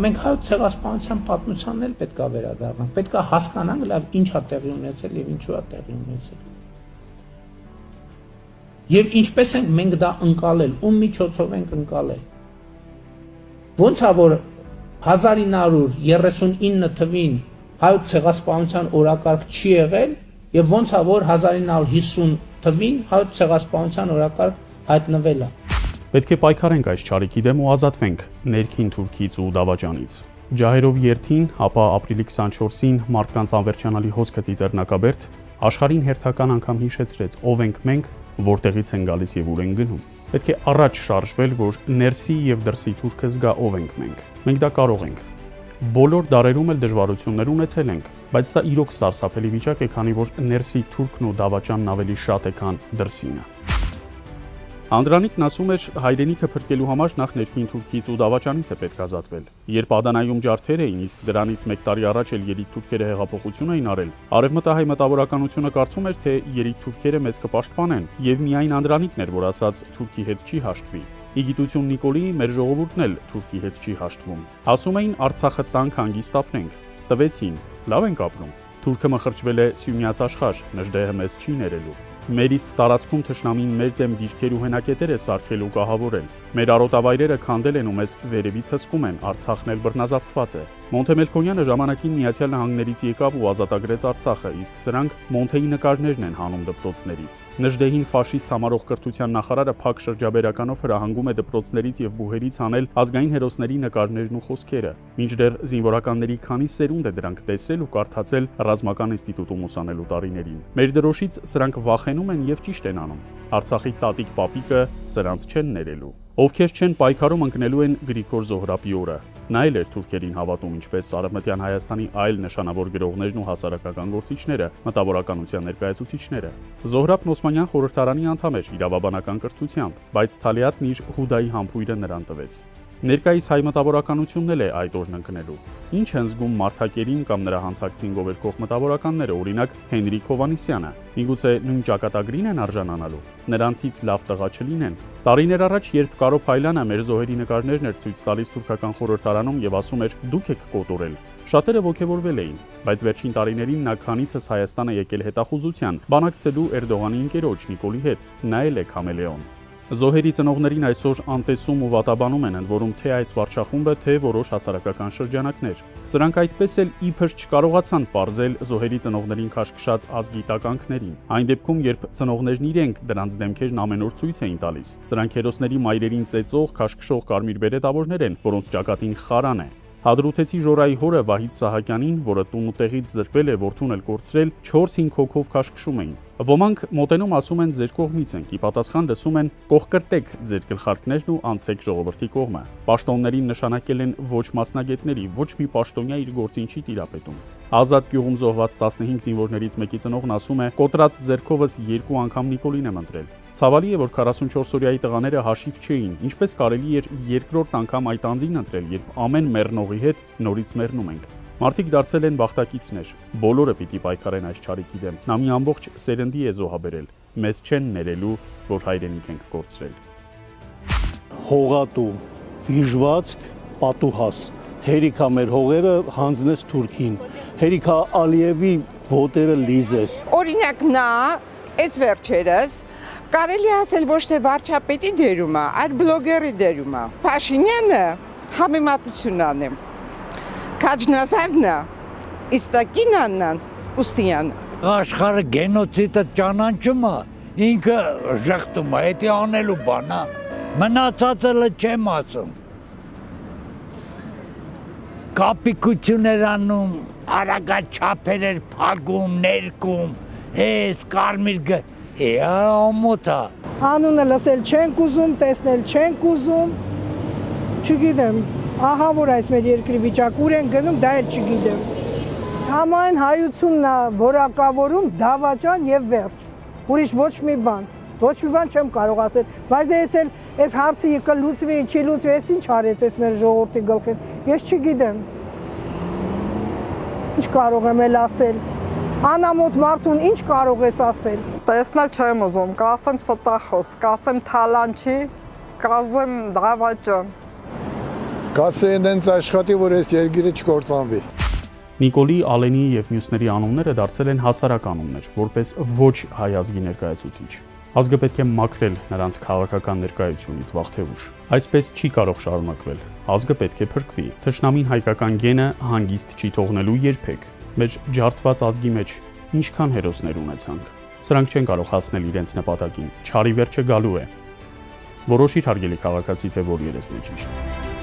մենք հայոց ցեղասպանության պատմությանն էլ պետք է վերադառնանք, պետք է հասկանանք լավ ինչ է տեղի ունեցել եւ ինչու է տեղի ունեցել։ Եվ ինչպես ենք մենք դա ընկալել, ում միջոցով ենք ընկալել։ Ոնց է որ 1939 թվին հայոց ցեղասպանության օրակարգ չի եղել եւ ոնց է որ 1950 թվին հայոց ցեղասպանության օրակարգ հայտնվել է։ Պետք է պայքարենք այս չարիքի դեմ ու ազատվենք ներքին Թուրքից ու դավաճանից։ Ջահերով երթին, ապա ապրիլի 24-ին մարդկանց անվերջանալի հոսքը ծիծեռնակաբերդ աշխարհին հերթական անգամ հիշեցրեց ով ենք մենք, որտեղից են գալիս եւ ուր են գնում։ Պետք է առաջ շարժվել, որ ներսի եւ դրսի Թուրքը զգա ով ենք մենք։ Մենք դա կարող ենք։ Բոլոր դարերում էլ դժվարություններ ունեցել ենք, բայց սա իրոք սարսափելի վիճակ է, քանի որ ներսի Թուրքն ու դավաճանն ավելի շատ է, քան դրսինը։ Անդրանիկն ասում էր, հայրենիքը փրկելու համար նախ ներքին Թուրքից ու դավաճանից է պետք ազատվել։ Երբ Ադանայում ջարդեր էին, իսկ դրանից 1 տարի առաջ էլ երիկ թուրքերը հեղափոխություն էին արել, արևմտահայ մտավորականությունը կարծում էր, թե երիկ թուրքերը մեզ կպաշտպանեն, եւ միայն Անդրանիկն էր, որ ասաց Թուրքի հետ չի հաշտվի։ Իգիտություն Նիկոլիի մեր ժողովուրդն էլ Թուրքի հետ չի հաշտվում։ Ասում էին Արցախը տանք հանգիստ ապրենք։ Տվեցին, լավ ենք ապրում։ Թուրքը մխրճվել է Սյունյաց աշխարհ, Նժդեհը մեզ չի ներելու։ Մեր իսկ տարածքում թշնամին մեր դեմ դիրքեր ու հենակետեր է սարքել ու կահավորել։ Մեր արոտավայրերը քանդել են ու մեզ վերևից հսկում են, Արցախն էլ բռնազավթված է։ Մոնթե Մելքոնյանը ժամանակին Միացյալ Նահանգներից եկավ ու ազատագրեց Արցախը, իսկ սրանք Մոնթեի նկարներն են հանում դպրոցներից։ Նժդեհին ֆաշիստ համարող կրթության նախարարը փակ շրջաբերականով հրահանգում է դպրոցներից եւ բուհերից հանել ազգային հերոսների նկարներն ու խոսքերը։ Մինչդեռ զինվորականների քանի սերունդ է դրանք տեսել ու կարդացել ռազմական ինստիտուտում ուսանելու տարիներին։ Մեր դրոշից սրանք վախենում են եւ ճիշտ են անում։ Արցախի տատիկ պապիկը սրանց չեն ներելու։ Ովքեր չեն պայքարում ընկնելու են Գրիգոր Զոհրաբի օրը։ Նա էլ էր թուրքերին հավատում, ինչպես Արևմտյան Հայաստանի այլ նշանավոր գրողներն ու հասարակական գործիչները, մտավորականության ներկայացուցիչները։ Զոհրաբն Օսմանյան խորհրդարանի անդամ էր իրավաբանական կրթությամբ, բայց Թալիատն իր Հուդայի համբույրը նրան տվեց։ Ներկայիս հայ մտավորականությունն էլ է այդ օրն ընկնելու։ Ինչ են զգում Մարթակերին կամ նրա հանցակցին գովերքող մտավորականները, օրինակ Հենրիկ Հովանիսյանը։ Միգուցե նույն ճակատագրին են արժանանալու։ Նրանցից լավ տղա չլինեն։ Տարիներ առաջ, երբ Կարո Փայլյանը մեր զոհերի նկարներն էր ցույց տալիս թուրքական խորհրդարանում եւ ասում էր՝ դուք եք կոտորել, շատերը ոգևորվել էին, բայց վերջին տարիներին նա քանիցս Հայաստան է եկել հետախուզության, բանակցելու Էրդողանի ընկերոջ Նիկոլի հետ։ Նա էլ է քամելեոն։ Զոհերի ծնողներին այսօր անտեսում ու վատաբանում են, ընդ որում թե այս վարչախումբը, թե որոշ հասարակական շրջանակներ։ Սրանք այդպես էլ իբր չկարողացան պարզել զոհերի ծնողներին քաշքշած ազգի տականքներին։ Այն դեպքում, երբ ծնողներն իրենք դրանց դեմքերն ամեն օր ցույց էին տալիս, սրանք հերոսների մայրերին ծեծող, քաշքշող կարմիր բերետավորներ են, որոնց ճակատին խարան է։ Հադրութեցի Ժորայի հորը Վահիթ Սահակյանին, որը տուն ու տեղից զրկվել է, որդուն էլ կորցրել, 4-5 հոգով քաշքշում էին։ Ոմանք մոտենում ասում են ձեր կողմից ենք, ի պատասխան լսում են կողկրտեք ձեր գլխարկներն ու անցեք ժողովրդի կողմը։ Պաշտոններին նշանակել են ոչ մասնագետների, ոչ մի պաշտոնյա իր գործին չի տիրապետում։ Ազատ գյուղում զոհված 15 զինվորներից մեկի ծնողն ասում է՝ կոտրած ձեռքովս 2 անգամ Նիկոլին եմ ընտրել։ Ցավալի է, որ 44-օրյայի տղաները հաշիվ չէին, ինչպես կարելի էր երկրորդ անգամ այդ անձին ընտրել, երբ ամեն մեռնողի հետ նորից մեռնում ենք։ Մարդիկ դարձել են բախտակիցներ, բոլորը պիտի պայքարեն այս չարիքի դեմ։ Նա մի ամբողջ սերնդի է զոհաբերել, մեզ չեն ներելու, որ հայրենիք ենք կորցրել։ Հողատու, վիժվածք, պատուհաս, հերիքա մեր հողերը հանձնես Թուրքին, հերիքա Ալիևի ոտերը լիզես։ Օրինակ նա, այս վերջերս, կարելի ասել ոչ թե վարչապետի դերում է, այլ բլոգերի դերում է։ Փաշինյանը համեմատություն անեմ։ Քաջնազարնը, Իստակինանն, Ուստիյանը։ Աշխարհը գենոցիդը ճանաչում է, ինքը ժխտում է, դա անելու բան է։ Մնացածը չեմ ասում։ Կապիկություններ անում, արագաչափեր էր փակում, ներկում, էս կարմիր ամոթա։ Անունը լսել չենք ուզում, տեսնել չենք ուզում, չգիտեմ, ահա որ այս մեր երկրի վիճակ ուր են գնում, դա էլ չգիտեմ։ Համայն հայությունն է որակավորում դավաճան եւ վերջ, ուրիշ ոչ մի բան չեմ կարող ասել, բայց ես էլ այս հարցը կլուծվի, չի լուծվի, ես ինչ արեց այս մեր ժողովրդի գլխին, ես չգիտեմ, ինչ կարող եմ էլ ասել, անամոթ մարդուն ինչ կարող ես ասել։ Տեսնել չեմ ուզում, կասեմ ստախոս, կասեմ թալանչի, կասեմ դավաճան։ Կասեն հենց աշխատի, որ այս երկիրը չկործանվի։ Նիկոլի, Ալենի եւ մյուսների անունները դարձել են հասարակ անուններ, որպես ոչ հայ ազգի ներկայացուցիչ։ Ազգը պետք է մաքրել նրանց քաղաքական ներկայությունից վաղ թե ուշ։ Այսպես չի կարող շարունակվել։ Ազգը պետք է փրկվի։ Թշնամին հայկական գենը հանգիստ չի թողնելու երբեք։ Մեր ջարդված ազգի մեջ ինչքան հերոսներ ունեցանք։ Սրանք չեն կարող հասնել իրենց նպատակին։ Չարի վերջը գալու է։ Որոշիր, հարգելի քաղաքացի, թե որ երեսն է ճիշտ։